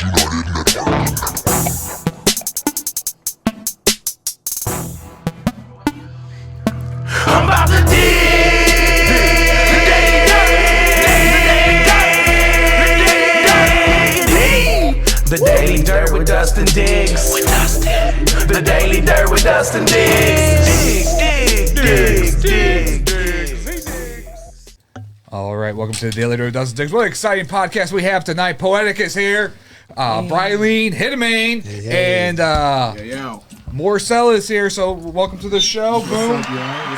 I'm about to the Daily Dirt with Dustin Diggs. The Daily Dirt with Dustin Diggs. All right, welcome to the Daily Dirt with Dustin Diggs. What an exciting podcast we have tonight. Poetic is here. Brilene, Hitamane, and Morcell is here. So welcome to the show. Boom. What's up, y'all?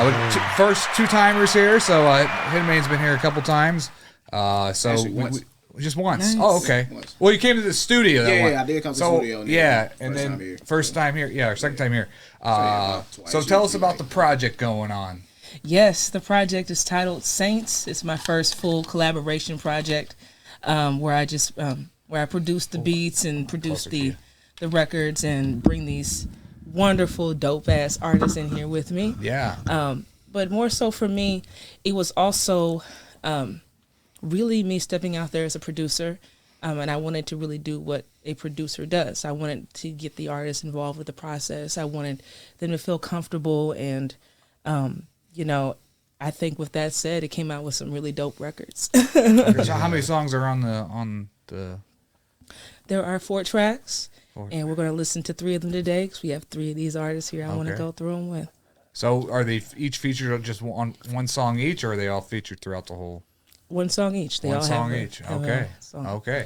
What's up? First two-timers here. So Hitamane's been here a couple times. Actually, once. Just once. Nice. Oh, okay. Once. Well, you came to the studio. That Yeah, one. I did come to the studio. Yeah, and First time then here. first time here. Yeah, or second time here. twice. So tell us about the project going on. Yes, the project is titled Saints. It's my first full collaboration project, where I produce the beats and produce the records and bring these wonderful, dope ass artists in here with me. Yeah. But more so for me, it was also really me stepping out there as a producer, and I wanted to really do what a producer does. I wanted to get the artists involved with the process. I wanted them to feel comfortable, and I think with that said, it came out with some really dope records. So how many songs are on the? There are 4 tracks, and we're going to listen to 3 of them today because we have 3 of these artists here I want to go through them with. So are they each featured just one song each, or are they all featured throughout the whole? One song each. They One all song have each. have Okay. a song. Okay.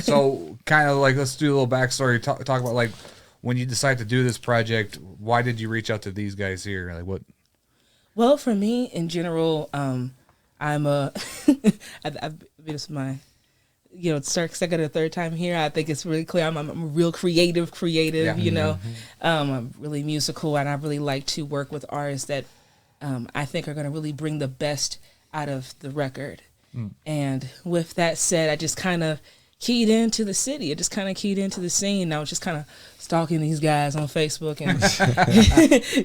So kind of like, let's do a little backstory. Talk about like when you decided to do this project. Why did you reach out to these guys here? Like what? Well, for me in general, I'm a. It's my, second or third time here. I think it's really clear. I'm a real creative. Yeah. I'm really musical, and I really like to work with artists that I think are going to really bring the best out of the record. And with that said, I just kind of keyed into the city. I just kind of keyed into the scene. I was just kind of stalking these guys on Facebook, and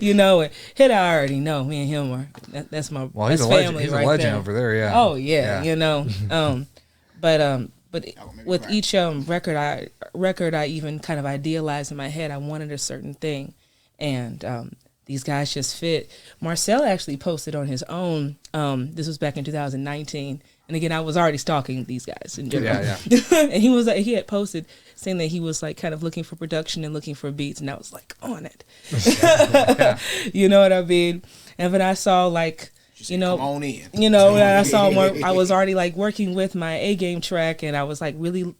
and Hit I already know. Me and him are that's my He's a legend. family. He's right a legend there. over there. Yeah. Oh yeah. But with each record I even kind of idealized in my head. I wanted a certain thing, and these guys just fit. Morcell actually posted on his own. This was back in 2019, and again, I was already stalking these guys in general. Yeah. And he had posted saying that he was like kind of looking for production and looking for beats, and I was like on it. Yeah. You know what I mean? And when I saw like. Come on in. When I saw more, I was already like working with my A game track, and I was like really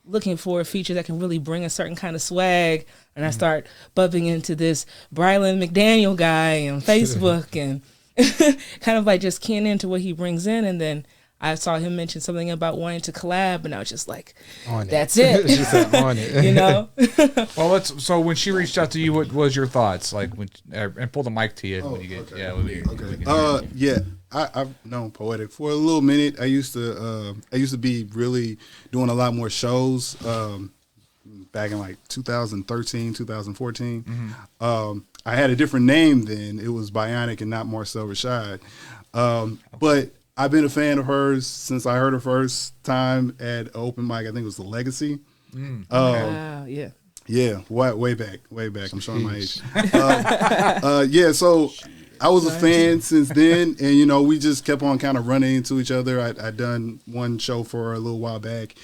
looking for a feature that can really bring a certain kind of swag. And I start bumping into this Brilene McDaniel guy on Facebook, and kind of like just keying into what he brings in. And then I saw him mention something about wanting to collab, and I was just like, "That's it." She said on it. Well, so when she reached out to you, what was your thoughts? Like and pull the mic to you when you get. Okay. Yeah, I've known Poetic for a little minute. I used to be really doing a lot more shows back in like 2013, 2014. Mm-hmm. I had a different name then. It was Bionic and not Morcell Rashad. But I've been a fan of hers since I heard her first time at open mic. I think it was the Legacy. Wow, yeah. Yeah, way back. I'm showing my age. Yeah, so I was a fan since then, and we just kept on kind of running into each other. I'd done one show for her a little while back,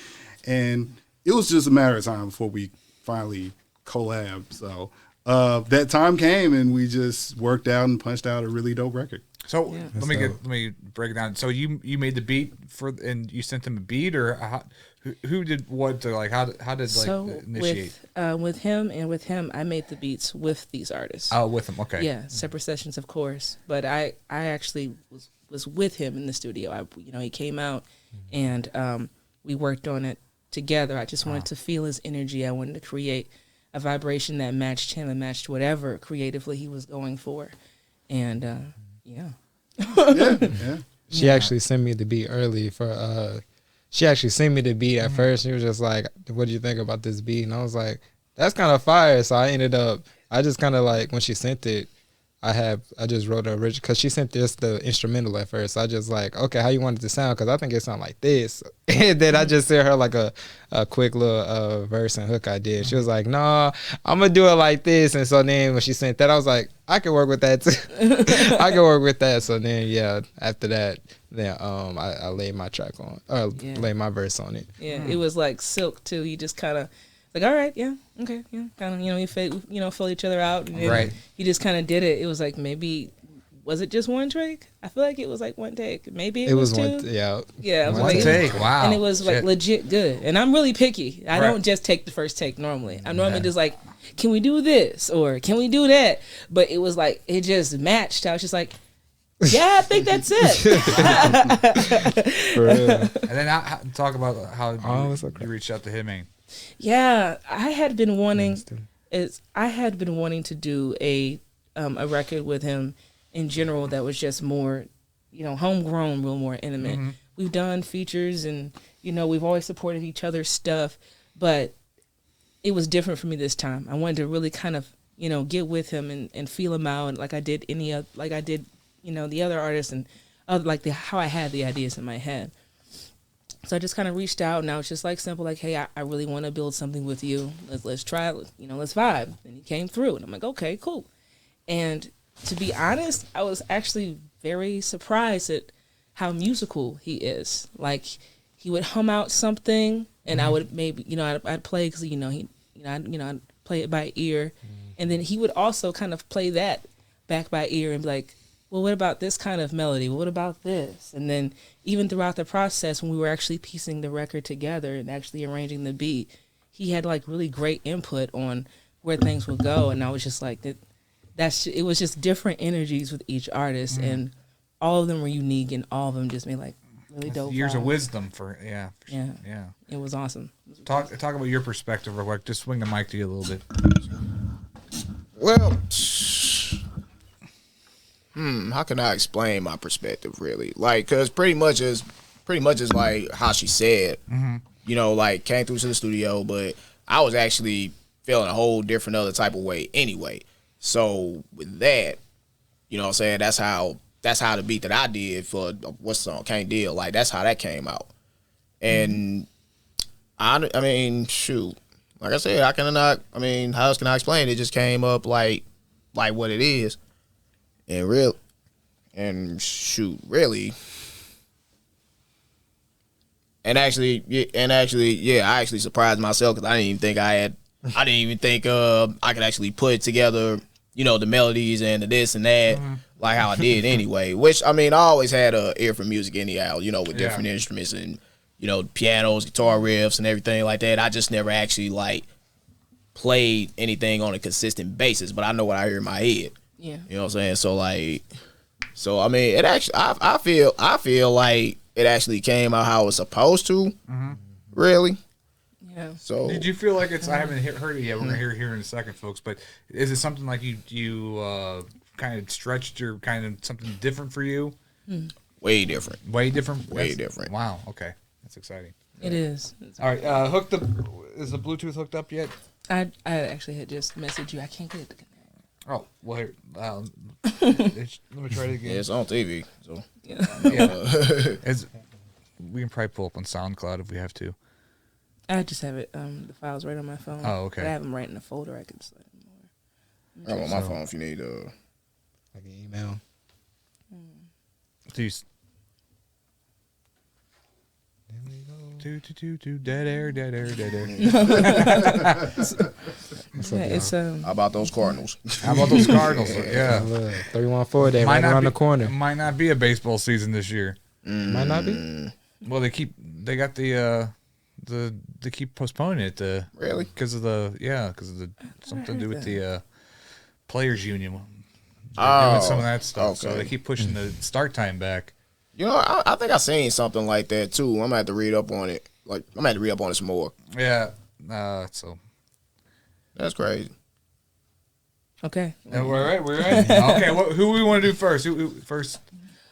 and it was just a matter of time before we finally collabed. So that time came, and we just worked out and punched out a really dope record. So let me break it down. So you made the beat and you sent them a beat, or who did what? To like how did initiate? With him, I made the beats with these artists. Oh, with him, okay. Yeah, separate sessions, of course. But I actually was with him in the studio. He came out, and we worked on it together. I just wanted to feel his energy. I wanted to create a vibration that matched him and matched whatever creatively he was going for, and yeah. She actually sent me the beat early she actually sent me the beat at first. She was just like, what do you think about this beat? And I was like, that's kind of fire. So I just kind of like, when she sent it, I just wrote the original because she sent this the instrumental at first. So I just like, okay, how you want it to sound? Because I think it sound like this. And then I just sent her like a quick little verse and hook I did. She was like, no, I'm gonna do it like this. And so then when she sent that, I was like, I can work with that too. I can work with that. So then after that, then I laid my track on, laid my verse on it. Yeah, it was like silk too. You just kind of like, all right, yeah, okay, yeah, kind of, you fill each other out, and then you just kind of did it. It was like maybe, was it just one take? I feel like it was like one take. Maybe it was two. One, yeah, one take. Wow, and it was like legit good. And I'm really picky. I don't just take the first take normally. I'm normally just like, can we do this or can we do that? But it was like it just matched. I was just like, yeah, I think that's it. For real. And then talk about how you reached out to Hitman. Yeah, I had been wanting to do a record with him in general that was just more, homegrown, real more intimate. Mm-hmm. We've done features and we've always supported each other's stuff, but it was different for me this time. I wanted to really kind of get with him and feel him out, like I did the other artists and how I had the ideas in my head. So I just kind of reached out, and I was just like simple, like, hey, I really want to build something with you. Let's try it, let's vibe. And he came through, and I'm like, okay, cool. And to be honest, I was actually very surprised at how musical he is. Like, he would hum out something, and I would maybe, I'd play because I'd play it by ear, and then he would also kind of play that back by ear and be like, well, what about this kind of melody? What about this? And then even throughout the process, when we were actually piecing the record together and actually arranging the beat, he had like really great input on where things would go. And I was just like, it was just different energies with each artist, and all of them were unique, and all of them just made like really dope. Years vibes. of wisdom for. It was awesome. Talk about your perspective real quick. Just swing the mic to you a little bit. Well. How can I explain my perspective really? Like, cause pretty much is like how she said, like came through to the studio, but I was actually feeling a whole different other type of way anyway. So with that, what I'm saying, that's how the beat that I did for what's the song, Can't Deal, like that's how that came out. And I mean, shoot, like I said, how else can I explain it? It just came up like what it is. And really, and actually, I actually surprised myself because I didn't even think I could actually put together, the melodies and the this and that, like how I did anyway. Which, I always had an ear for music anyhow, with different instruments and, pianos, guitar riffs and everything like that. I just never actually like played anything on a consistent basis, but I know what I hear in my head. Yeah. You know what I'm saying? It actually, I feel like it actually came out how it was supposed to. Really. Yeah. So did you feel like it's? I haven't heard it yet. We're gonna hear it here in a second, folks. But is it something like you kind of stretched or kind of something different for you? Way different. Way different. Way different. Wow. Okay, that's exciting. It is. All right. Is the Bluetooth hooked up yet? I actually had just messaged you. I can't get it to connect. Oh, well, here, let me try it again. Yeah, it's on TV. So we can probably pull up on SoundCloud if we have to. I just have it, the files right on my phone. Oh, okay. But I have them right in a folder. I can just let them more. I'm on my phone if you need like an email. Please. Dead air. It's How about those Cardinals? Yeah. 314. They right around the corner. Might not be a baseball season this year. Might not be. Well, they keep postponing it. Really? Because of something to do with the players union. They're doing some of that stuff. Okay. So they keep pushing the start time back. I think I seen something like that too. I'm gonna have to read up on it. Like I'm gonna have to read up on it some more. Yeah. So that's crazy. okay. We're right. Okay. Who we want to do first? Who first?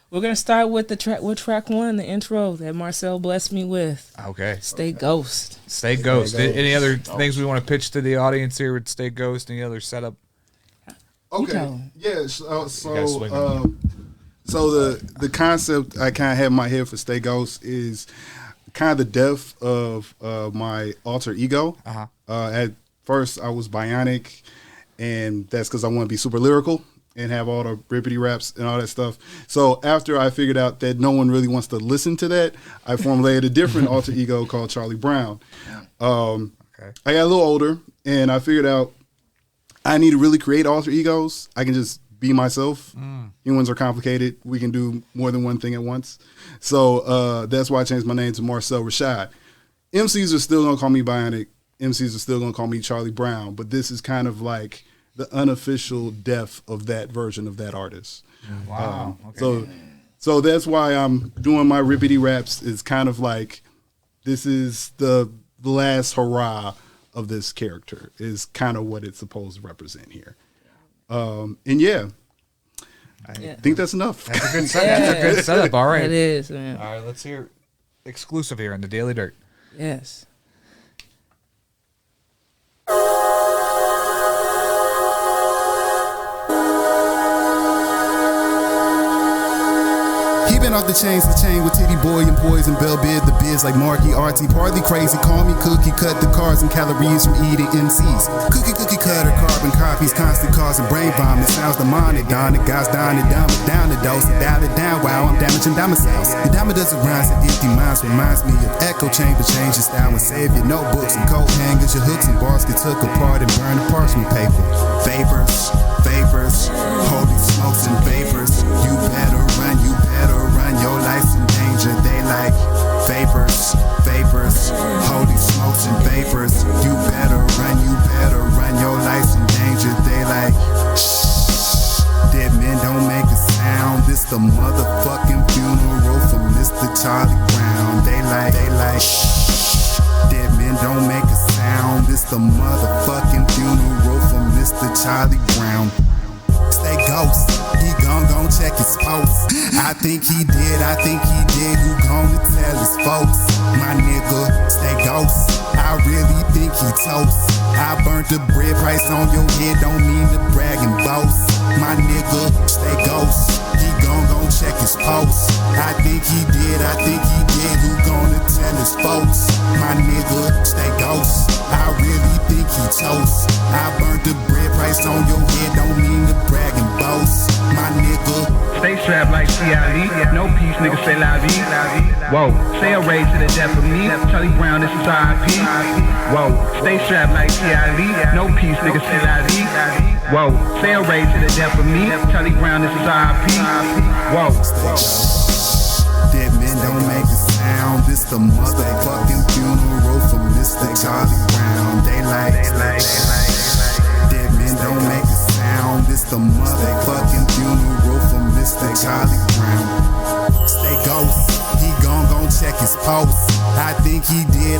We're gonna start with track one, the intro that Marcel blessed me with. Okay. Stay Ghost. Stay Ghost. Any other things we want to pitch to the audience here with Stay Ghost? Any other setup? Okay. Yeah. So swing on so the concept I kind of have in my head for Stay Ghost is kind of the death of my alter ego. At first, I was bionic, and that's because I want to be super lyrical and have all the rippity raps and all that stuff. So after I figured out that no one really wants to listen to that, I formulated a different alter ego called Charlie Brown. I got a little older, and I figured out I need to really create alter egos. I can just be myself. Humans are complicated. We can do more than one thing at once. So that's why I changed my name to Marcel Rashad. MCs are still going to call me Bionic. MCs are still going to call me Charlie Brown. But this is kind of like the unofficial death of that version of that artist. Wow. Okay. So that's why I'm doing my rippity raps. It's kind of like this is the last hurrah of this character is kind of what it's supposed to represent here. And I think that's enough. That's a good setup. That's a good setup. All right. It is, man. All right, let's hear exclusive here on the Daily Dirt. Yes. Keeping off the chains, the chain with Titty Boy and Poison Bell Bid, the biz like Marky Arty, partly crazy, call me Cookie, cut the carbs and calories from eating MCs. Cookie cutter, carbon copies, constant causing brain vomit, sounds demonic, darn it, guys down it, dumb it, down the dose, and dial it down, wow, I'm damaging domiciles. The diamond doesn't rise and empty minds reminds me of echo chamber, change your style and save your notebooks and coat hangers, your hooks and bars get took apart and burn the parchment paper. Vapors, holy smokes and vapors, you better run, your life's in danger, they like vapors, holy smokes and vapors, you better run, your life's in danger, they like shh, dead men don't make a sound, this the motherfucking funeral for Mr. Charlie Brown, they like shh, dead men don't make a sound, this the motherfucking funeral for Mr. Charlie Brown. Stay ghost, he gon' check his posts. I think he did, who gonna tell his folks? My nigga, stay ghost, I really think he toast. I burnt the bread price on your head, don't mean to brag and boast. My nigga, stay ghost, he gon' check his posts. I think he did, who gonna tell his folks? My nigga, stay ghost, I really think he toast. I burnt the bread price on your head, don't mean to brag and boast. My nigga, stay strapped like C.I.D. No peace, nigga, say la vie. Whoa, stay arrayed to the death of me. Charlie Brown, this is R.I.P. Whoa, stay strapped like C.I.D. No peace, nigga, say la vie. Whoa, stay arrayed to the death of me. Charlie Brown, this is R.I.P. Whoa. Dead men don't make a sound. This the motherfucking funeral for Mr. Charlie Brown. They like. Dead men don't make a sound. This the motherfucking funeral for Mr. Charlie Brown. Stay ghost, he gon' check his posts. I think he did,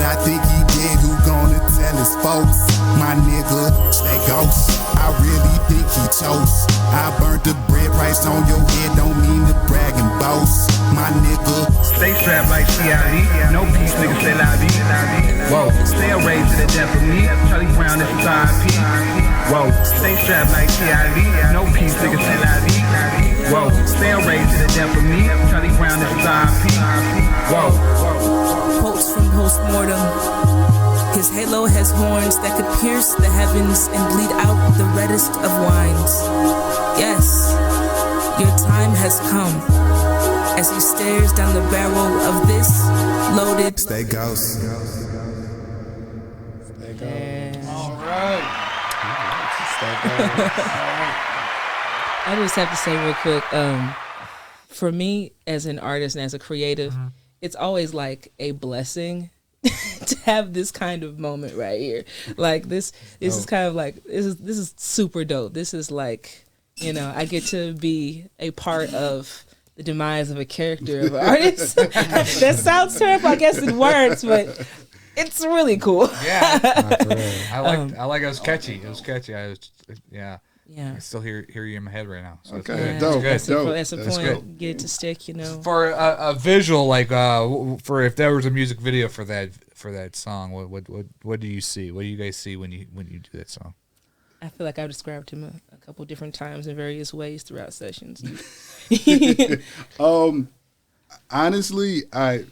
who gonna tell his folks? My nigga, stay ghost, I really think he chose. I burnt the bread price on your head, don't mean to brag and boast. My nigga, stay strapped like C.I.D. No peace, nigga, say la vie. Whoa, stay arrayed to the death of me. Charlie Brown, this is R.I.P. Whoa, stay strapped like C.I.D. No peace, nigga, say la vie. Whoa, stay arrayed to the death of me. Charlie Brown, this is R.I.P. Whoa. Quotes from postmortem. His halo has horns that could pierce the heavens and bleed out the reddest of wines. Yes, your time has come. As he stares down the barrel of this loaded. Stay ghost. Stay ghost. All right. I just have to say real quick, for me as an artist and as a creative, it's always like a blessing to have this kind of moment right here. Like this is kind of like this is super dope. This is like, you know, I get to be a part of the demise of a character of an artist. That sounds terrible, I guess, in words, but it's really cool. Yeah, I like it. It was catchy. It was catchy. Yeah. I still hear you in my head right now. So okay, dope. That's a point. Good. Get it to stick, you know. For a visual, like for if there was a music video for that song, what do you see? What do you guys see when you do that song? I feel like I've described him a couple different times in various ways throughout sessions. Honestly, I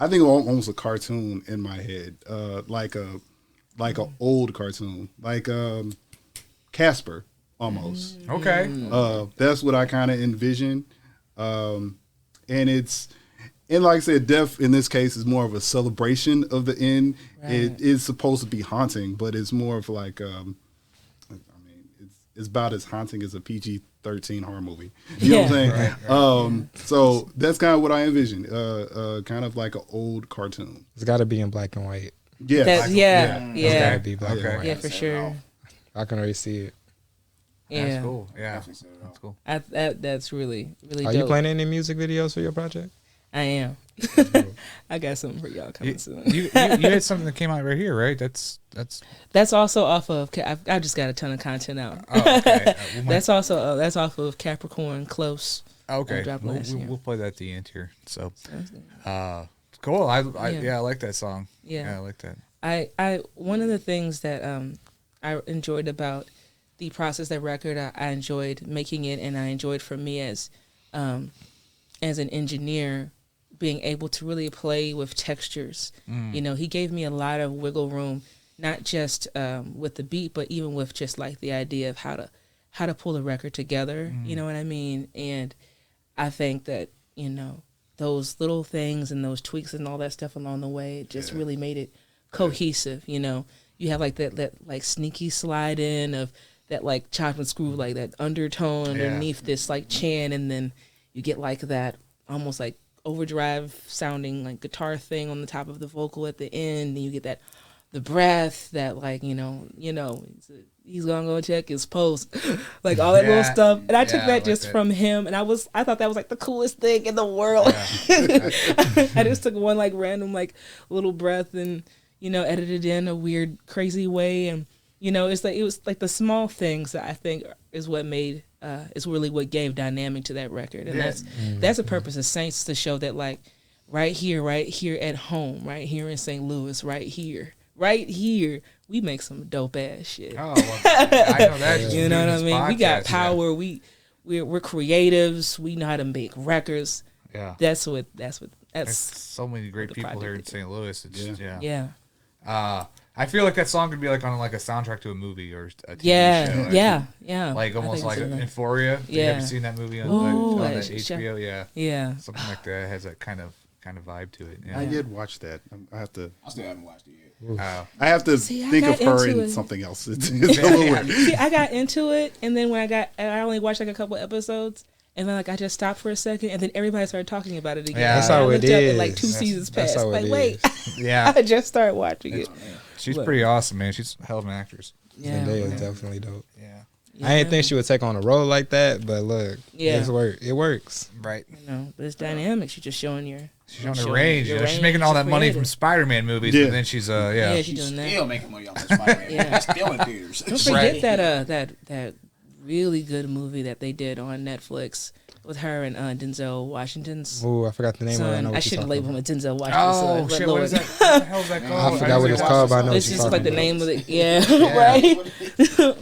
think almost a cartoon in my head, like a old cartoon, like Casper almost. Okay. That's what I kind of envision, and like I said, death in this case is more of a celebration of the end. Right. It is supposed to be haunting, but it's more of like it's about as haunting as a PG-13 horror movie. You know what I'm saying? Right. So that's kind of what I envision. Kind of like an old cartoon. It's got to be in black and white. Yeah. It's got to be black and white. Yeah, for sure. I can already see it. Yeah, That's cool. Yeah, that's cool. That's really Are dope. you planning any music videos for your project? I am. I got something for y'all coming soon. You had something that came out right here, right? That's also off of. I just got a ton of content out. Oh, okay. That's off of Capricorn Close. Okay, dropped last year. we'll play that at the end here. So, cool. I like that song. Yeah. I like that. I one of the things that I enjoyed about the process, that record, I enjoyed making it, and I enjoyed for me as an engineer, being able to really play with textures. You know, he gave me a lot of wiggle room, not just with the beat, but even with just like the idea of how to pull the record together. You know what I mean? And I think that, you know, those little things and those tweaks and all that stuff along the way just really made it cohesive. You know, you have like that like sneaky slide in of that like chop and screw, like that undertone underneath this like chant, and then you get like that almost like overdrive sounding like guitar thing on the top of the vocal at the end, and you get that the breath that like you know he's gonna go check his pulse, like all that little stuff. And I took that just from him, and I thought that was like the coolest thing in the world. I just took one like random like little breath and edited in a weird crazy way, and it was like the small things that I think is what made is really what gave dynamic to that record. And that's the purpose of Saints, to show that like right here at home, right here in St. Louis, right here, we make some dope ass shit. Oh, well, I know that. You know what I mean? We got power. We're creatives. We know how to make records. Yeah. That's There's so many great people here in St. Louis. It's just, yeah. I feel like that song could be like on like a soundtrack to a movie or a TV show. Yeah. Like almost like Euphoria. Have you seen that movie on that HBO? Yeah. Something like that has that kind of vibe to it. Yeah. I did watch that. I still haven't watched it yet. I have to think of her in something else. It's a little weird. See, I got into it, and then I only watched like a couple episodes, and then like I just stopped for a second, and then everybody started talking about it again. Yeah, that's how it is. And like 2 seasons passed. Like, wait, yeah, I just started watching it. She's pretty awesome, man. She's a hell of an actress. Yeah, Zendaya is definitely dope. Yeah. I didn't think she would take on a role like that, but look, it works. Right. But it's dynamic. She's just showing your. She's on her range. She's making all that money from Spider-Man movies, but then she's she's doing that. Still making money off of Spider-Man. Still in theaters. Don't forget that really good movie that they did on Netflix with her and Denzel Washington's. Oh, I forgot the name son. of it. I should have labeled him as Denzel Washington's son. Oh shit! What is that? What the hell's that called? I forgot what it's called, but I know It's what just you're like the talking name of it. Yeah, right.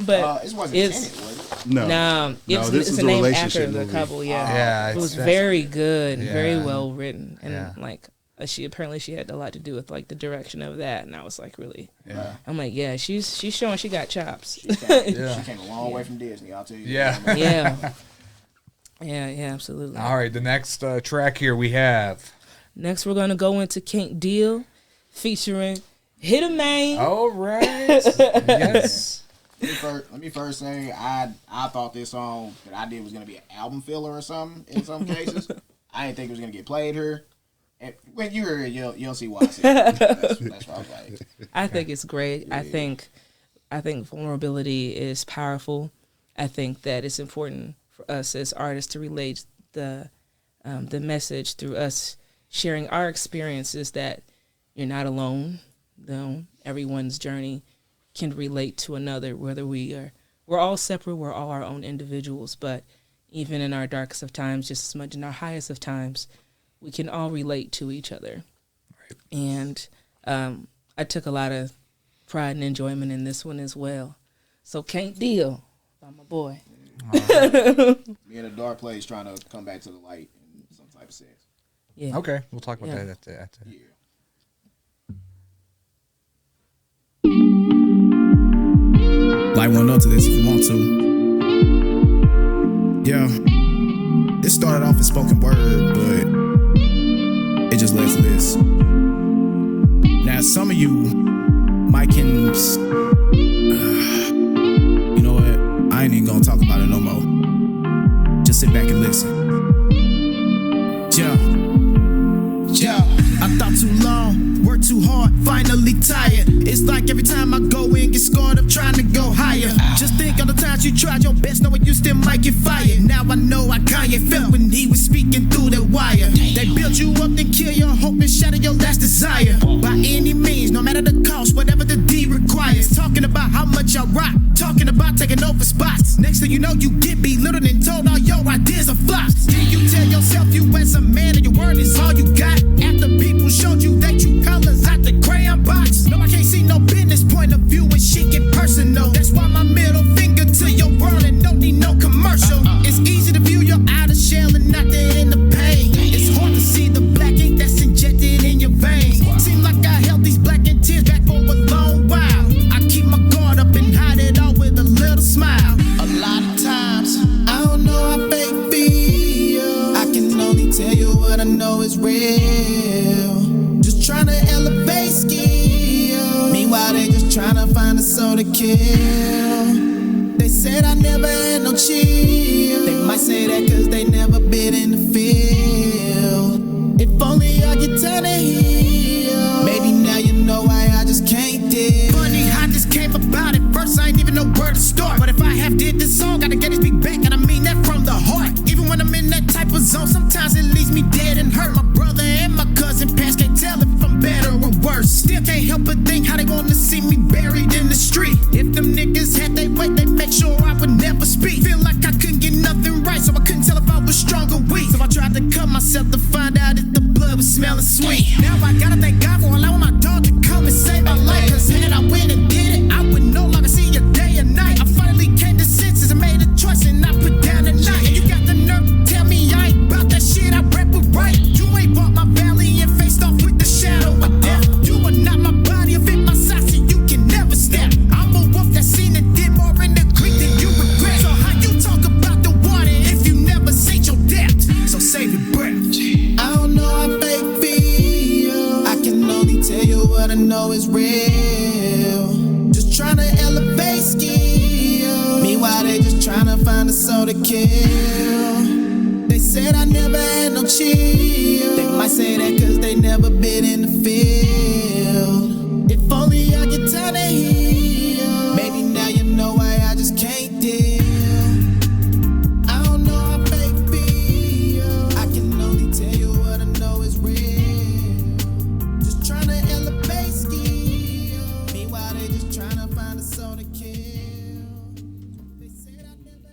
But it wasn't Tenet, was it? No. It's a name after the couple. Yeah, it was very good, very well written, and like she had a lot to do with like the direction of that, and I was like really. Yeah. I'm like, she's showing she got chops. She came a long way from Disney, I'll tell you. Yeah. Yeah, absolutely. All right, the next track here we have. Next, we're gonna go into Can't Deal, featuring Hit a Man. All right. Yes. Let me first say I thought this song that I did was gonna be an album filler or something in some cases. I didn't think it was gonna get played here. And when you hear it, you'll see why I said that's what I was like. I think it's great. I think vulnerability is powerful. I think that it's important for us as artists to relate the message through us sharing our experiences, that you're not alone. Though everyone's journey can relate to another, whether we're all separate, we're all our own individuals, but even in our darkest of times, just as much in our highest of times, we can all relate to each other. Right. And I took a lot of pride and enjoyment in this one as well. So Can't Deal by my boy. Me in a dark place trying to come back to the light in some type of sense. Yeah. Okay, we'll talk about that at the Yeah. Light one up to this if you want to. Yeah. This started off as spoken word, but it just led to this. Now, some of you might can. You know what? I ain't even gonna talk about it no more. Just sit back and listen. Yeah. I thought too long, worked too hard, finally tired. It's like every time I go in, get scored up trying to go higher. Just think of the times you tried your best, knowing you still might get fired. Now I know how Kanye felt when he was speaking through that wire. They build you up, then kill your hope and shatter your last desire. By any means, no matter the cost, whatever the deed requires. Talking about how much I rock, talking about taking over spots. Next thing you know, you get belittled and told all your ideas are flops. Then you tell yourself you as a man and your word is all you got. After people showed you they true colors out the crayon box. No, I can't see no business point of view when shit get personal. That's why my middle finger to your world and don't need no commercial. It's easy to view your outer shell and not the inner pain. It's hard to see the black ink that's injected in your veins. Seem like I held these black and tears back for a long while. I keep my guard up and hide it all with a little smile. A lot of times, I don't know how fake feel. I can only tell you what I know is real. Just trying to elevate skill. Meanwhile, they just trying to find a soul to kill. They said I never had no chill. They might say that cause they never been in the field. If only I get time to heal. Maybe now you know why I just can't deal. Funny how this came about. At first I ain't even know where to start. But if I have did this song, gotta get this beat back. And I mean that from the heart. Even when I'm in that type of zone, sometimes it leaves me dead and hurt. My brother and my cousin past can't tell if I'm better or worse. Still can't help but think how they wanna see me buried in the street. If them niggas had they way, they make sure I would never speak. Feel like I couldn't get nothing right, so I couldn't tell if I was strong or weak. So I tried to cut myself to find out if the blood was smelling sweet. Now I gotta thank God for allowing my dog to come and save my life. Cause had I went and did it, I would no longer see a day or night. I finally came to senses and made a choice and I put down the night. And you got the nerve to tell me I ain't about that shit, I rap it right. You ain't bought my valley and faced off with the shadow of death. You are not my body, or fit my size, so you can never step. I'm a wolf that seen it did more in the creek than you regret. So how you talk about the water if you never sate your depth? So save your breath. I don't know how fake feel. I can only tell you what I know is real. Just trying to elevate skill. Meanwhile, they just trying to find a soul to kill. They said I never had no chill. They might say that cause they never been in the field. If only I get time to heal. Maybe now you know why I just can't deal. I don't know how fake feel. I can only tell you what I know is real. Just trying to elevate skill. Meanwhile, they just trying to find a soul to kill. They said I never.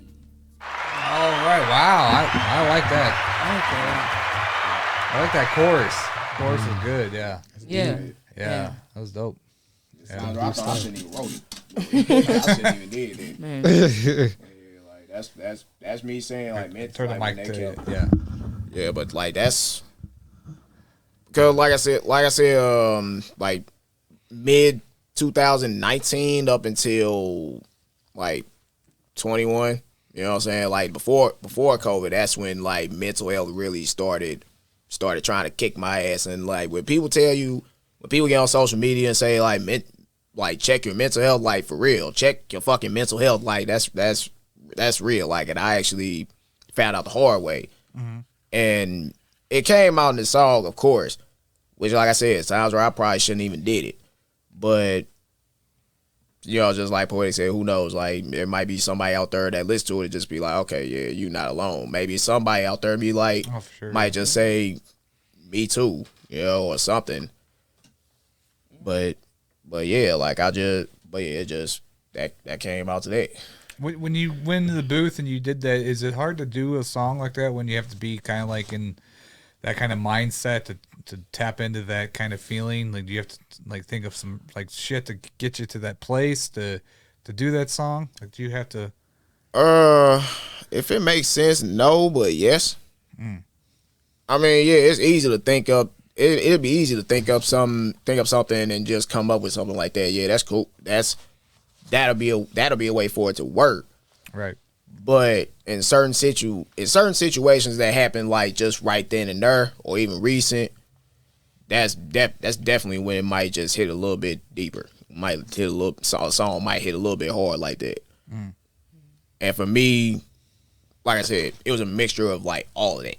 All right, wow, I like that. I like that chorus. Chorus is good, yeah. Yeah. That was dope. I thought I shouldn't even wrote it. I shouldn't even did it. Man. Yeah, like that's me saying like Turn the like, mic when they to kept- yeah. Yeah, but like that's because like I said, like mid 2019 up until like 21. You know what I'm saying? Like before COVID, that's when like mental health really started trying to kick my ass. And like when people get on social media and say like check your mental health, like for real, check your fucking mental health, like that's real. Like, and I actually found out the hard way. Mm-hmm. And it came out in the song, of course, which like I said, times where I probably shouldn't even did it, but. You know, just like Poetic said, who knows? Like, there might be somebody out there that listens to it and just be like, okay, yeah, you're not alone. Maybe somebody out there be like, might just say, me too, you know, or something. But yeah, like it just that came out today. When you went into the booth and you did that, is it hard to do a song like that when you have to be kind of like in that kind of mindset to tap into that kind of feeling? Like, do you have to like think of some like shit to get you to that place to do that song? Like, do you have to? If it makes sense, no, but yes. I mean, yeah, it's easy to think up. It'd be easy to think up something, and just come up with something like that. Yeah, that's cool. That'll be a way for it to work. Right. But in certain situations that happen like just right then and there, or even recent, that's definitely when it might just hit a little bit deeper. A song might hit a little bit hard like that. And for me, like I said, it was a mixture of like all of that.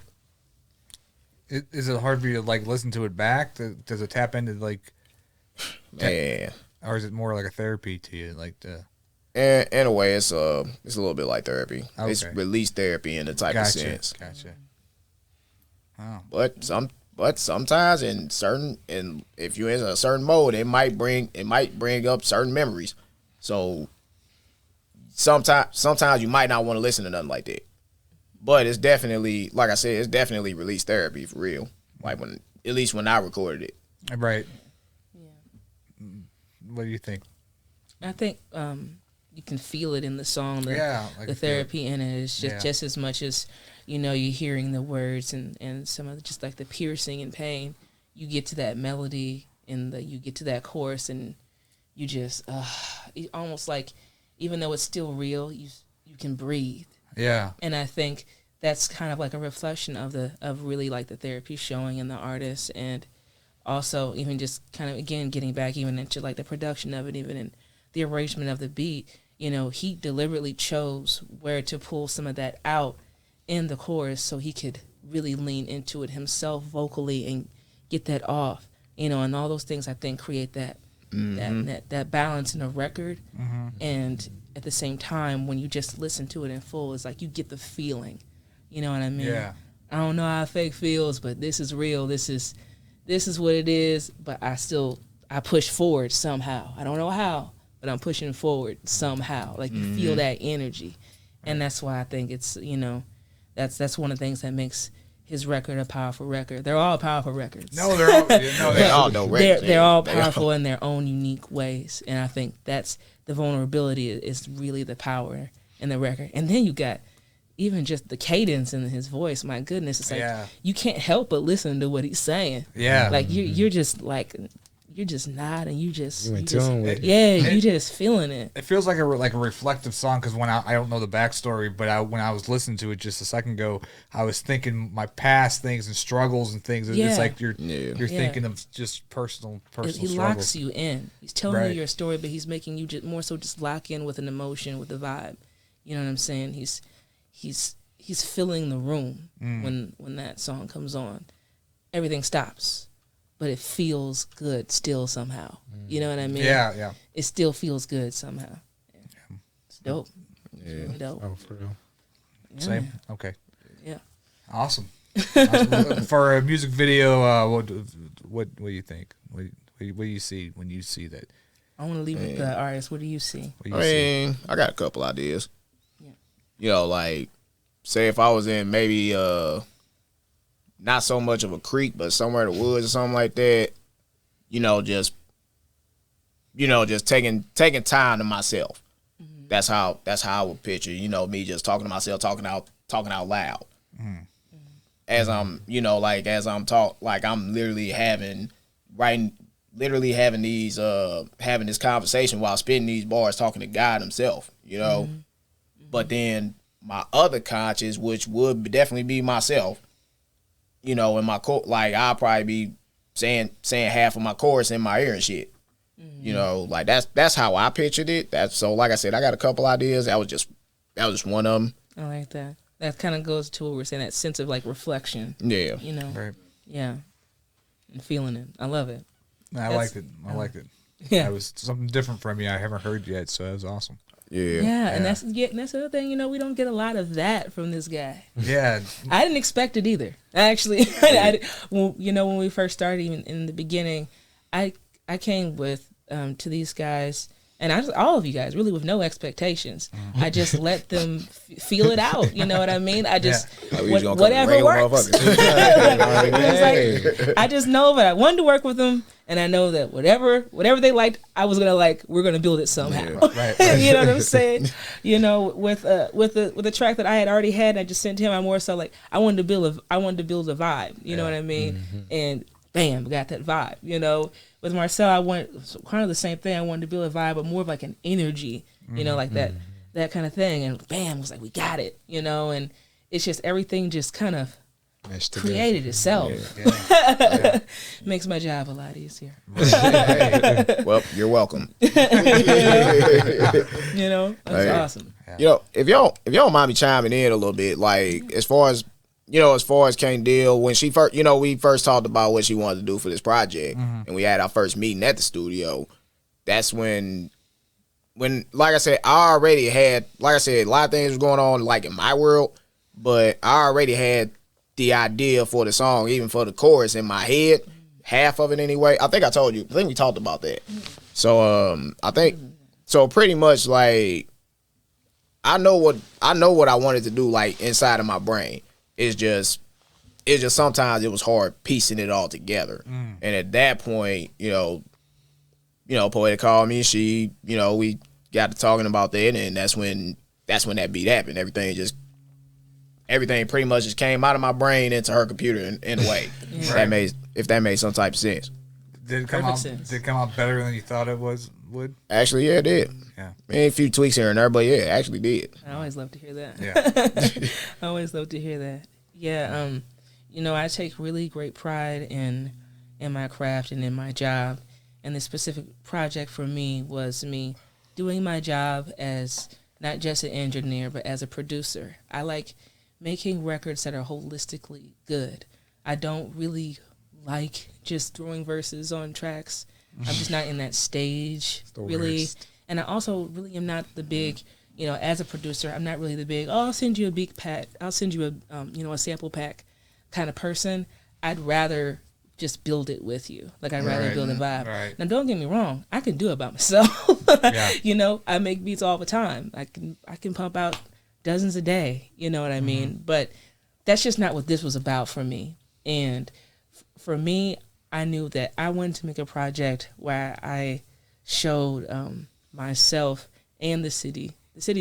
Is it hard for you to like listen to it back? Does it tap into like, Man, or is it more like a therapy to you? Like in a way, it's a little bit like therapy. Okay. It's release therapy in the type of sense. Gotcha. Wow. But sometimes if you're in a certain mode, it might bring up certain memories. So sometimes you might not want to listen to nothing like that. But it's definitely, like I said, it's definitely release therapy for real. Like at least when I recorded it. Right. Yeah. What do you think? I think you can feel it in the song. Like the therapy in it is just as much as, you're hearing the words and some of just like the piercing and pain. You get to that melody and you get to that chorus and you just almost like, even though it's still real, you can breathe. Yeah. And I think that's kind of like a reflection of really like the therapy showing in the artist, and also even just kind of again getting back even into like the production of it, even in the arrangement of the beat. He deliberately chose where to pull some of that out in the chorus so he could really lean into it himself vocally and get that off. And all those things I think create that that balance in a record. And at the same time, when you just listen to it in full, it's like you get the feeling. You know what I mean? Yeah. I don't know how it fake feels, but this is real. This is what it is. But I push forward somehow. I don't know how, but I'm pushing forward somehow. Like you feel that energy, and that's why I think it's that's one of the things that makes his record a powerful record. They're all powerful records. No, they're all they're all powerful in their own unique ways, and I think that's the vulnerability is really the power in the record. And then you got even just the cadence in his voice. My goodness, it's like you can't help but listen to what he's saying. Yeah, like you're just like you're just nodding. You just in tune with it. Yeah, you just feeling it. It feels like a reflective song because when I don't know the backstory, but when I was listening to it just a second ago, I was thinking my past things and struggles and things. It's like you're thinking of just personal He struggles. locks you in. He's telling Right. you your story, but he's making you more so just lock in with an emotion, with the vibe. You know what I'm saying? He's filling the room when that song comes on. Everything stops, but it feels good still somehow. You know what I mean? Yeah. It still feels good somehow. Yeah. It's dope. Yeah. It's really dope. Oh, for real. Yeah. Same. Okay. Yeah. Awesome. For a music video, what do you think? What do you see when you see that? I want to leave with the artist. What do you see? I got a couple ideas. Yeah. Like, say if I was in maybe not so much of a creek, but somewhere in the woods or something like that, just taking time to myself. That's how I would picture, me just talking to myself, talking out loud. As I'm, I'm literally having this conversation while spitting these bars, talking to God himself, But then my other conscious, which would definitely be myself, in my I'll probably be saying half of my chorus in my ear and shit. That's how I pictured it. So like I said, I got a couple ideas. That was just one of them. I like that. That kind of goes to what we're saying, that sense of like reflection. Yeah. Right. Yeah. And feeling it. I love it. I liked it. Yeah. That was something different from you I haven't heard yet, so that was awesome. Yeah. And that's the other thing, we don't get a lot of that from this guy. Yeah. I didn't expect it either. Actually, when we first started, even in the beginning, I came with to these guys, and all of you guys really with no expectations. I just let them feel it out. You know what I mean? I just whatever works. It was like, I just know that I wanted to work with them, And I know that whatever they liked, I was gonna like. We're gonna build it somehow. Right. You know what I'm saying? You know, with the track that I had already had, I just sent to him. I more so like I wanted to build a vibe. You know what I mean? And bam, got that vibe. You know, with Marcel, I want kind of the same thing. I wanted to build a vibe, but more of like an energy. You know, like that kind of thing. And bam, it was like we got it. You know, and it's just everything just kind of created itself. Makes my job a lot easier. Well, you're welcome. You know, that's awesome. You know, if y'all don't mind me chiming in a little bit, like as far as Kane Deal, when she first, we first talked about what she wanted to do for this project, and we had our first meeting at the studio. That's when like I said, I already had, like I said, a lot of things was going on like in my world, but I already had the idea for the song, even for the chorus in my head, half of it anyway. I think I told you. I think we talked about that. So so pretty much like I know what I wanted to do like inside of my brain. It's just sometimes it was hard piecing it all together. And at that point, Poetic called me. She, we got to talking about that, and that's when that beat happened. Everything pretty much just came out of my brain into her computer in a way. If that made some type of sense. Did it come out better than you thought it would? Actually, yeah, it did. Yeah. A few tweaks here and there, but yeah, it actually did. I always love to hear that. Yeah. I always love to hear that. Yeah, I take really great pride in my craft and in my job. And this specific project for me was me doing my job as not just an engineer, but as a producer. I like making records that are holistically good. I don't really like just throwing verses on tracks. I'm just not in that stage, really. Worst. And I also really am not the big, as a producer, I'm not really the big, I'll send you a big pack, I'll send you a sample pack kind of person. I'd rather just build it with you. Like, I'd rather build a vibe. Right. Now, don't get me wrong. I can do it by myself. I make beats all the time. I can pump out dozens a day. You know what I mean? But that's just not what this was about for me. And for me, I knew that I wanted to make a project where I showed myself and the city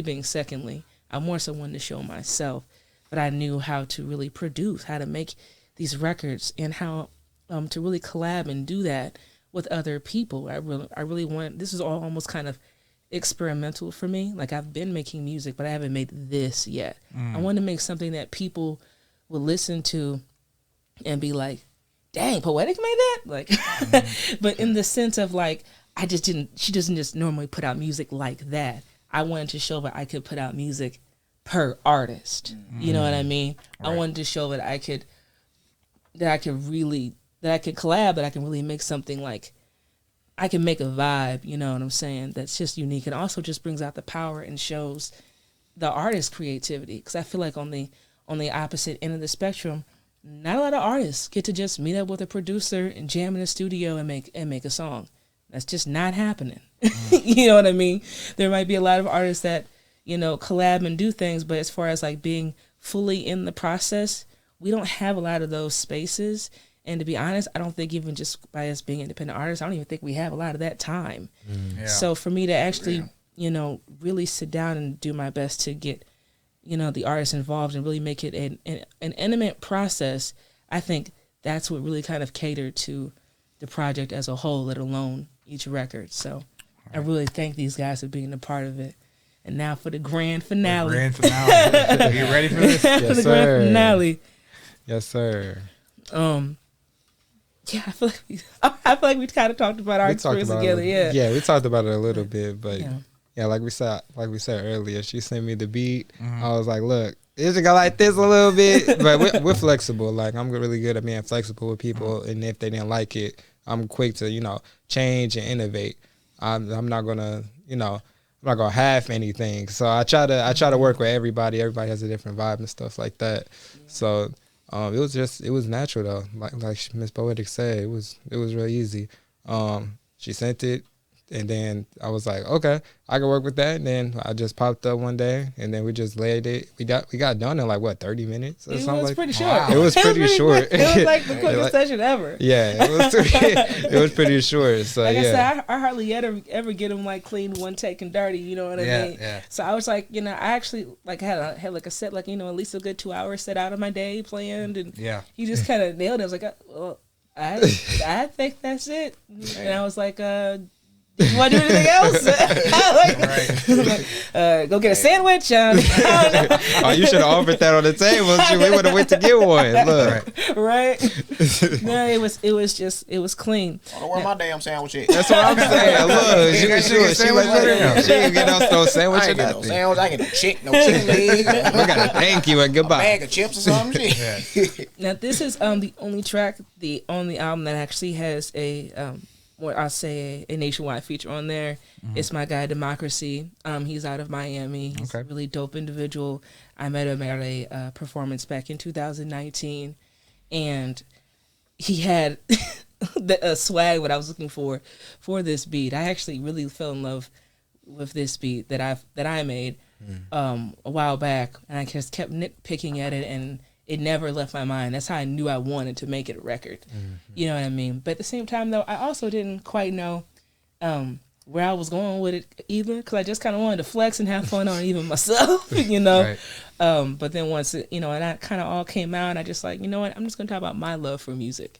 being secondly. I more so wanted to show myself. But I knew how to really produce, how to make these records, and how to really collab and do that with other people. I really want, this is all almost kind of experimental for me. Like, I've been making music, but I haven't made this yet. I want to make something that people will listen to and be like, dang, Poetic made that? Like, but in the sense of like, she doesn't just normally put out music like that. I wanted to show that I could put out music per artist. You know what I mean? Right. I wanted to show that I could collab, that I can really make something like, I can make a vibe, you know what I'm saying, that's just unique, and also just brings out the power and shows the artist's creativity. Because I feel like on the opposite end of the spectrum, not a lot of artists get to just meet up with a producer and jam in a studio and make a song. That's just not happening. You know what I mean? There might be a lot of artists that, collab and do things, but as far as like being fully in the process, we don't have a lot of those spaces. And to be honest, I don't think even just by us being independent artists, I don't even think we have a lot of that time. Yeah. So for me to actually, really sit down and do my best to get, the artists involved and really make it an intimate process, I think that's what really kind of catered to the project as a whole, let alone each record. So I really thank these guys for being a part of it. And now for the grand finale. Are you ready for this? Yes, for the grand finale. Yes, sir. Yeah, I feel like we kind of talked about our experience together. Yeah, we talked about it a little bit, but yeah, like we said earlier, she sent me the beat. I was like, look, it should go like this a little bit, but we're flexible. Like, I'm really good at being flexible with people, and if they didn't like it, I'm quick to change and innovate. I'm not gonna I'm not gonna half anything. So I try to work with everybody. Everybody has a different vibe and stuff like that. So it was natural though. Like Miss Poetic said, it was really easy. She sent it, And then I was like, okay, I can work with that. And then I just popped up one day, and then we just laid it. We got done in like what 30 minutes or It something. was like pretty short. Wow. It was pretty short. It was like the quickest session ever. Yeah, it was pretty short. So like yeah. I said, I hardly ever get them like clean, one take and dirty. You know what I mean? Yeah. So I was like, I actually like had like a set, like at least a good 2 hours set out of my day planned, and he just kind of nailed it. I was like, well, I think that's it. And I was like, do you want to do anything else? Go get a sandwich. Oh, you should have offered that on the table. We would have went to get one. Look, right? No, it was clean. I don't know where my damn sandwich is. That's what I'm saying. Look, she ain't get no sandwich I or ain't get no nothing. sandwich. I ain't get no chicken leg. We gotta thank you and A goodbye. bag of chips or something. Now this is the only track on the album that actually has a what I'll say a nationwide feature on there. It's my guy Democracy. He's out of Miami. He's a really dope individual. I met him at a performance back in 2019, and he had the swag what I was looking for this beat. I actually really fell in love with this beat that I made a while back, and I just kept nitpicking at it, and it never left my mind. That's how I knew I wanted to make it a record. You know what I mean? But at the same time, though, I also didn't quite know where I was going with it either, because I just kind of wanted to flex and have fun on it even myself, Right. But then once, and that kind of all came out, I just like, you know what? I'm just going to talk about my love for music,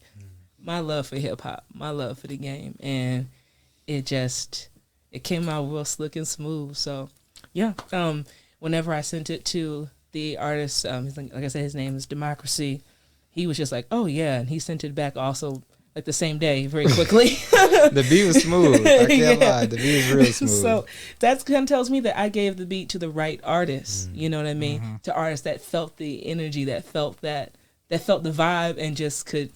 my love for hip-hop, my love for the game. And it came out real slick and smooth. So, yeah, whenever I sent it to the artist, like I said, his name is Democracy. He was just like, "Oh yeah," and he sent it back also like the same day, very quickly. The beat was smooth. I can't lie. The beat was real smooth. So that kind of tells me that I gave the beat to the right artist. You know what I mean? To artists that felt the energy, that felt the vibe, and just could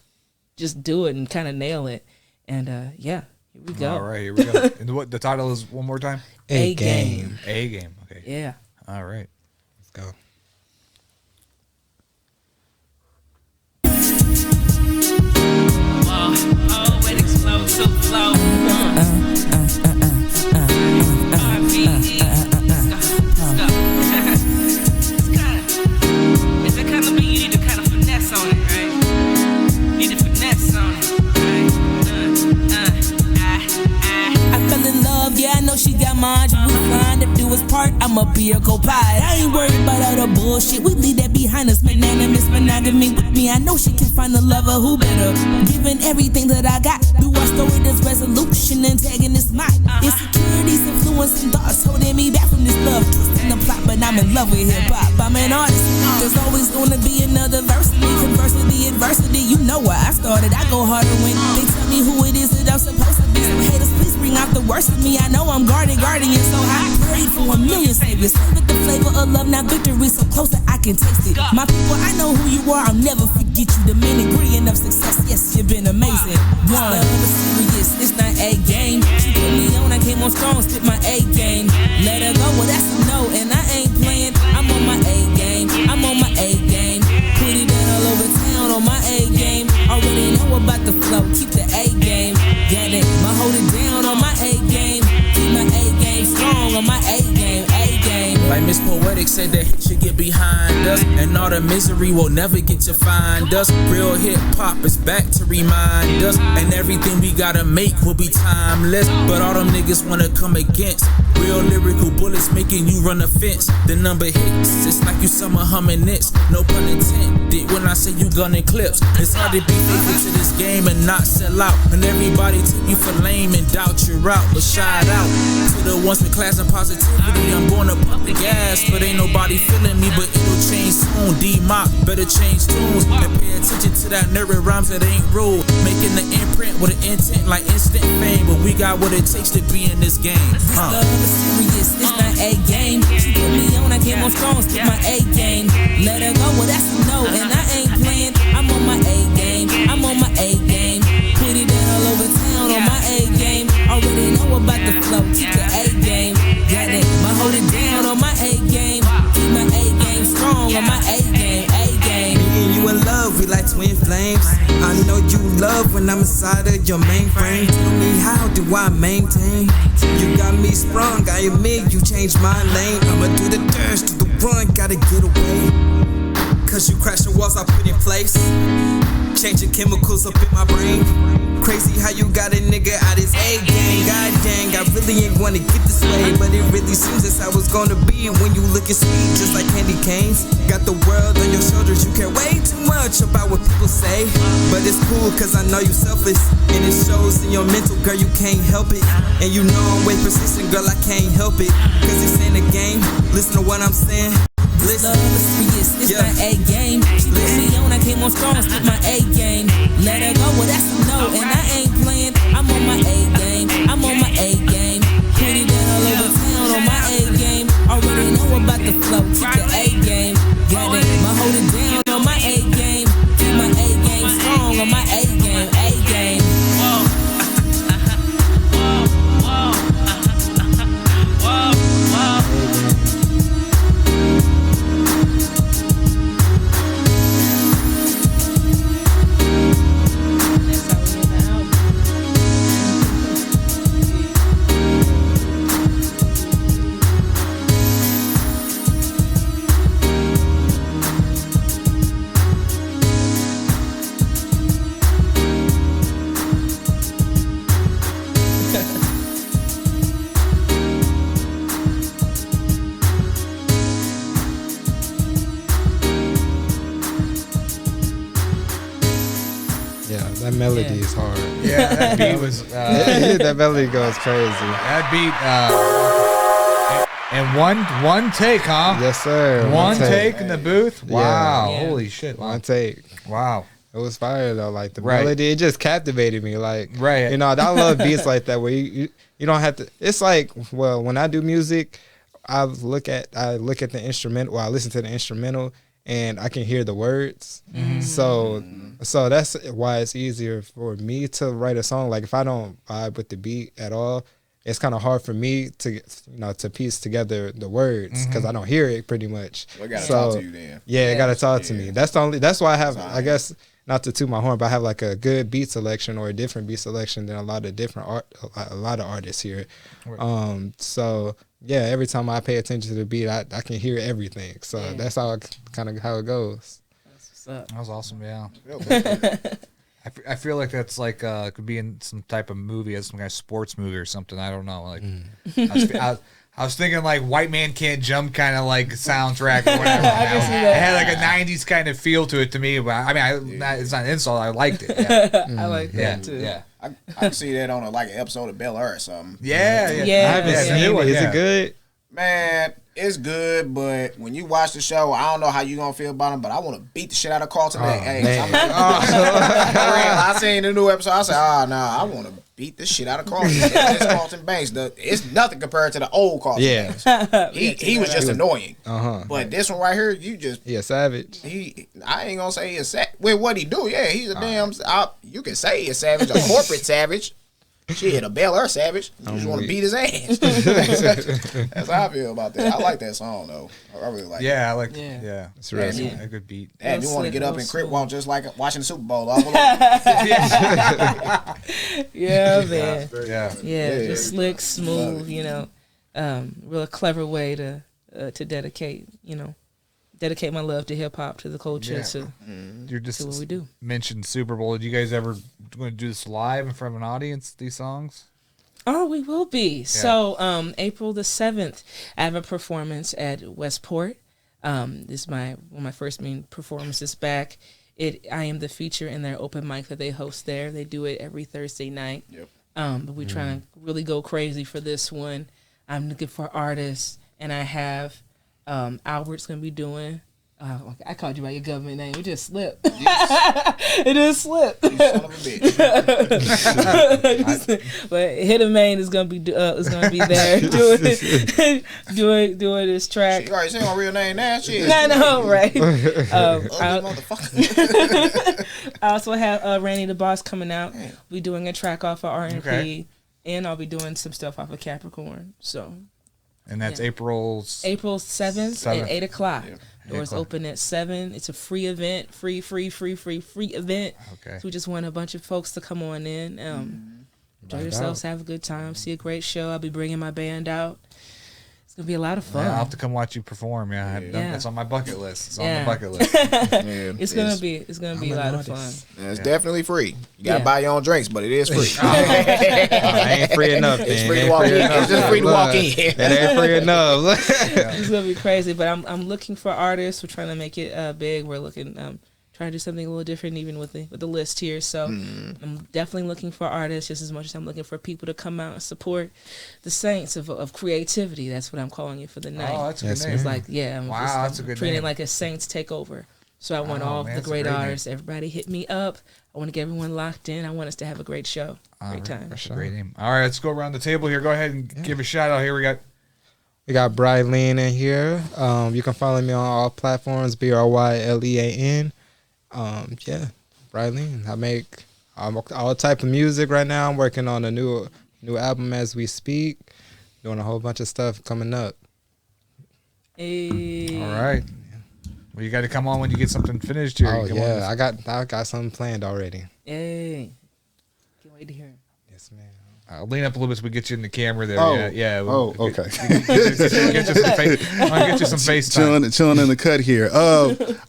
just do it and kind of nail it. And here we go. All right, here we go. And what the title is one more time? A Game. A Game. Okay. Yeah. All right. Let's go. Explosive flow. It's the kind of beat you need to kind of finesse on it, right? Need to finesse on it, right? I fell in love, yeah, I know she got mine. We fine to do his part, I'ma be a co-pilot. I ain't worried about all the bullshit, we leave that behind us. Magnanimous monogamy with me, I know she can find a lover who better. Giving everything that I got, through our story there's resolution, antagonist my insecurities, influencing thoughts, holding me back from this love. Twisting the plot, but I'm in love with hip-hop, I'm an artist. There's always gonna be another verse of me, conversity, adversity, you know where I started. I go harder when they tell me who it is that I'm supposed to be. Some haters, please bring out the worst of me. I know I'm guardian, so I prayed for a million saviors. With the flavor of love, now victory so close that I can taste it. My people, I know who you are, I'll never forget you. The main ingredient of success, yes, you've been amazing. One, love is serious, it's not a game. She put me on, I came on strong, spit my A game. Let her go, well that's a no, and I ain't playing. I'm on my A game, I'm on my A game. Put it in all over town on my A game. Already know about the flow, keep the A game. Got it, my hold it down on my A game. Keep my A game strong on my A game, A game. Like Miss Poetic said, that hit should get behind us, and all the misery will never get to find us. Real hip hop is back to remind us, and everything we gotta make will be timeless. But all them niggas wanna come against real lyrical bullets, making you run a fence. The number hits, it's like you summer humming this. No pun intended when I say you gunning clips. It's hard to be faithful to this game and not sell out, and everybody take you for lame and doubt your route. But shout out to the ones with class and positivity. I'm gonna pump the gas, but ain't nobody feeling me. But it'll change soon. D-Mop, better change tunes and pay attention to that nerd rhymes that ain't rude. Making the imprint with an intent like instant fame, but we got what it takes to be in this game. This love is serious, it's not a game. She put me on, I came on strong, spit my A game. Let her go, well that's a no, and I ain't playing. I'm on my A game, I'm on my A game. Put it in all over town on my A game. Already know about the flow, keep the A game. Got it, my hold it down on my A game. Keep my A game strong on my A game, A game. Me and you in love love, we like twin flames. I know you love when I'm inside of your mainframe. Tell me, how do I maintain? You got me sprung, I admit you changed my lane. I'ma do the dash, do the run, gotta get away. Cause you crashing walls I put in place. Changing chemicals up in my brain. Crazy how you got a nigga out his A-game. God dang, I really ain't wanna get this way, but it really seems that's how it's gonna be when you looking sweet, just like candy canes. Got the world on your shoulders, you care way too much about what people say. But it's cool, cause I know you selfish, and it shows in your mental, girl, you can't help it. And you know I'm way persistent, girl, I can't help it. Cause this ain't a game, listen to what I'm saying. Listen. Love is serious, it's my A game. She put me on, I came on strong, spit my A game. Let her go, well that's a no, and I ain't playing. I'm on my A game, I'm on my A game. Put it down all over town on my A game. Already know about the flow, keep the A game. Got it, my hold it down on my A game. Keep my A game strong on my A game, A game. That melody is hard. Yeah, that beat was. That melody goes crazy. That beat. And one take, huh? Yes, sir. One take in the booth. Wow. Yeah. Holy shit. Wow. One take. Wow. It was fire though. Like the Right. melody, it just captivated me. Like, Right. you know, I love beats like that where you don't have to. It's like, well, when I do music, I look at the instrumental. Well, I listen to the instrumental, and I can hear the words. Mm-hmm. So that's why it's easier for me to write a song. Like if I don't vibe with the beat at all, it's kind of hard for me to to piece together the words because I don't hear it pretty much. Well, I gotta talk to you then. Yeah, it gotta talk to me. That's why I have, I guess, not to toot my horn, but I have like a good beat selection or a different beat selection than a lot of artists here. So yeah, every time I pay attention to the beat, I can hear everything. So that's how it goes. That's what's up. That was awesome. Yeah. I feel like that's like could be in some type of movie, as some kind of sports movie or something. I don't know. Like I was thinking like White Man Can't Jump kind of like soundtrack or whatever. It had like a '90s kind of feel to it to me. But I mean, it's not an insult. I liked it. Yeah. I like that too. Yeah. I can see that on an episode of Bel Air or something. Yeah. I haven't seen it. Is it good? Man, it's good, but when you watch the show, I don't know how you gonna feel about him, but I want to beat the shit out of Carlton. I seen the new episode. I said, I want to beat the shit out of Carlton. It's Carlton Banks. It's nothing compared to the old Carlton Banks. He was just annoying. But this one right here, he a savage. I ain't gonna say he's with what he do. Yeah, he's a damn. You can say he's a savage, a corporate savage. Shit, a Bel Air savage. You just want to beat his ass. That's how I feel about that. I like that song though. I really like it. Yeah, I like it's really a good beat. And you want to get up and crip walk just like watching the Super Bowl. Yeah, man. Yeah, just slick, smooth, real clever way to dedicate my love to hip hop, to the culture, to what we do. Mentioned Super Bowl. Did you guys ever going to do this live in front of an audience? These songs? Oh, we will be. Yeah. So, April the 7th, I have a performance at Westport. This is one of my first main performances back. I am the feature in their open mic that they host there. They do it every Thursday night. Yep. But we're trying to really go crazy for this one. I'm looking for artists, and I have Albert's gonna be doing. I called you by your government name. It just slipped. It just slipped. You son of a bitch. But Hidden Main is gonna be there doing this track. She already said my real name now. Shit. I know, right? Motherfucker. I also have Randy the Boss coming out. We're doing a track off of R&P, and I'll be doing some stuff off of Capricorn. So. And that's April 7th at 8 o'clock. Yeah. Doors open at 7. It's a free event, free event. Okay. So we just want a bunch of folks to come on in, enjoy yourselves, have a good time, see a great show. I'll be bringing my band out. It's gonna be a lot of fun. Yeah, I'll have to come watch you perform. Yeah, it's on my bucket list. It's on the bucket list. It's gonna be a lot of fun. And it's definitely free. You gotta buy your own drinks, but it is free. I ain't free enough. It's free to walk in. It's just free to walk in. It ain't free enough. It's gonna be crazy, but I'm looking for artists. We're trying to make it big. We're looking trying to do something a little different, even with the list here. So I'm definitely looking for artists just as much as I'm looking for people to come out and support the Saints of creativity. That's what I'm calling it for the night. Oh, that's a good name. It's like, that's a good treating name. it like a Saints takeover. So I want all the great artists. Everybody hit me up. I want to get everyone locked in. I want us to have a great show. Great time. That's a great name. All right, let's go around the table here. Go ahead and give a shout out here. We got Brylean in here. You can follow me on all platforms, BRYLEAN. Brylean. I make all type of music right now. I'm working on a new album as we speak. Doing a whole bunch of stuff coming up. Hey. All right. Well, you got to come on when you get something finished here. Oh yeah, I got something planned already. Hey. Can't wait to hear it. Yes, man. Lean up a little bit so we get you in the camera there. Oh, yeah. okay. Get you some face time. Chilling in the cut here.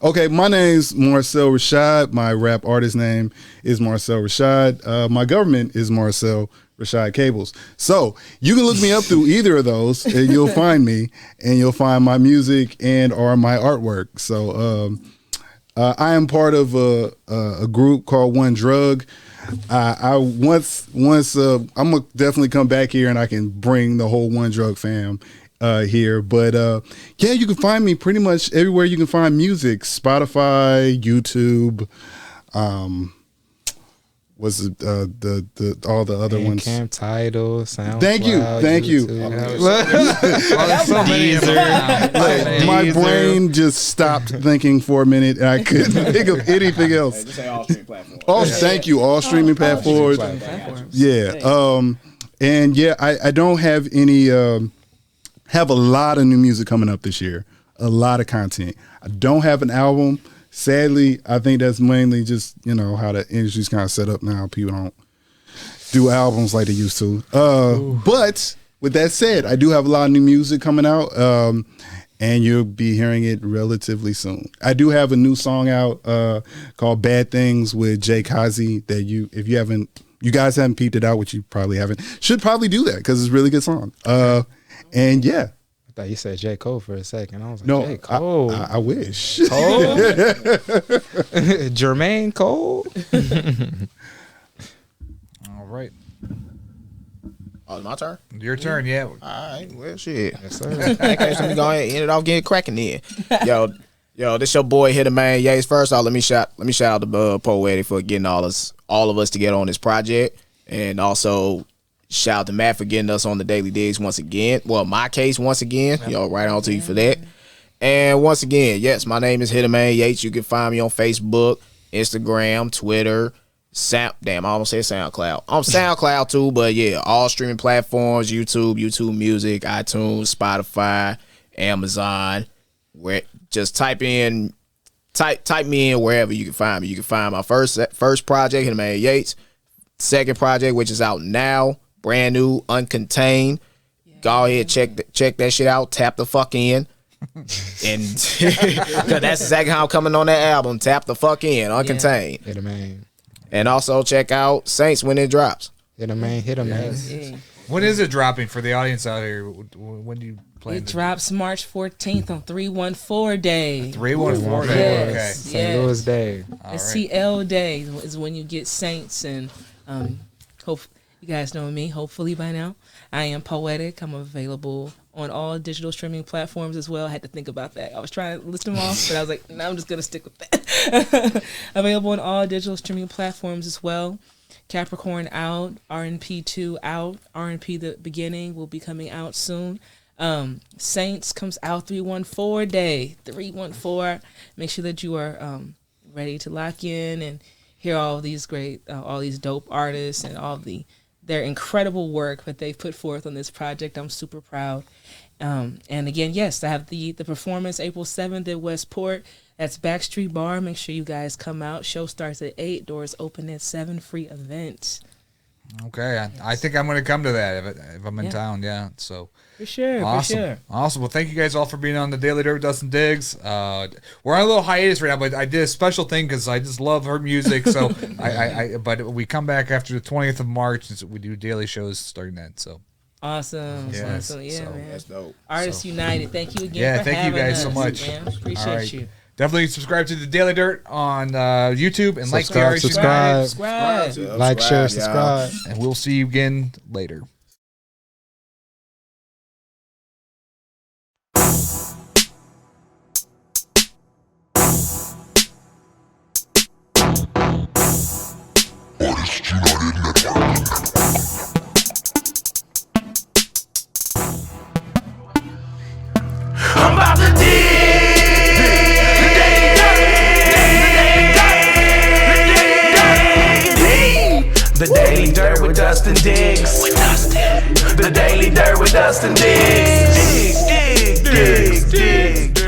Okay, my name's Marcel Rashad. My rap artist name is Marcel Rashad. My government is Marcel Rashad Cables. So you can look me up through either of those, and you'll find me, and you'll find my music and or my artwork. So I am part of a group called One Drug. I once I'm gonna definitely come back here and I can bring the whole One Drug fam here. But yeah, you can find me pretty much everywhere you can find music: Spotify, YouTube. What's the all the other ones? Camp Tidal, SoundCloud. Thank you. My brain just stopped thinking for a minute, and I couldn't think of anything else. Just say all streaming platforms. Thank you. All streaming platforms. Yeah. And yeah, I don't have any. Have a lot of new music coming up this year. A lot of content. I don't have an album. Sadly, I think that's mainly just, how the industry's kind of set up now. People don't do albums like they used to. But with that said, I do have a lot of new music coming out, and you'll be hearing it relatively soon. I do have a new song out called Bad Things with Jay Kazi that if you guys haven't peeped it out, which you probably haven't, should probably do that because it's a really good song. And yeah. I thought you said J. Cole for a second. I was like, No, J. Cole. I wish. Cole? Jermaine Cole? All right. Oh, it's my turn? Your turn, yeah. All right, well, shit. Yes, sir. Okay, so let me go ahead and end it off getting cracking in. Yo, this your boy Hitter Man Yates. First off, let me shout out to Poetic for getting all of us together on this project. And also shout out to Matt for getting us on the Daily Digs once again. Well, my case once again. Right on to you for that. And once again, yes, my name is Hitterman Yates. You can find me on Facebook, Instagram, Twitter, I almost said SoundCloud. On SoundCloud too, but yeah, all streaming platforms, YouTube Music, iTunes, Spotify, Amazon. Where just type me in wherever you can find me. You can find my first project, Hitterman Yates. Second project, which is out now. Brand new, uncontained. Go ahead, check that shit out. Tap the fuck in. And that's exactly how I'm coming on that album. Tap the fuck in, uncontained. Hit a man. And also check out Saints when it drops. Hit a man. Yeah. When is it dropping for the audience out here? When do you plan? It drops March 14th on 314 Day. 314 Day. Okay. St. Louis Day. STL Day is when you get Saints, and hope you guys know me. Hopefully by now, I am Poetic. I'm available on all digital streaming platforms as well. I had to think about that. I was trying to list them off, but I was like, no, I'm just gonna stick with that. Available on all digital streaming platforms as well. Capricorn out, RNP 2 out, RNP the beginning will be coming out soon. Saints comes out 314 Day, 314. Make sure that you are ready to lock in and hear all these great, all these dope artists and all their incredible work that they've put forth on this project. I'm super proud. And again, yes, I have the performance April 7th at Westport. That's Backstreet Bar. Make sure you guys come out. Show starts at 8. Doors open at 7. Free event. Okay, I think I'm going to come to that if I'm in town. Yeah, so for sure, awesome, for sure. Awesome. Well, thank you guys all for being on the Daily Dirt with Dustin Diggs. We're on a little hiatus right now, but I did a special thing because I just love her music. So but we come back after the 20th of March, and we do daily shows starting then. So awesome, yeah, awesome, yeah, so, man. that's dope. Artists United. Thank you again. Yeah, for thank you having guys us, so much. Man. Appreciate you. Definitely subscribe to the Daily Dirt on YouTube and like the Artists subscribe, Subscribe. like, share, subscribe, and we'll see you again later. I'm about to The Daily Dirt with Dustin Diggs. The Daily Dirt with Dustin Diggs. Dig.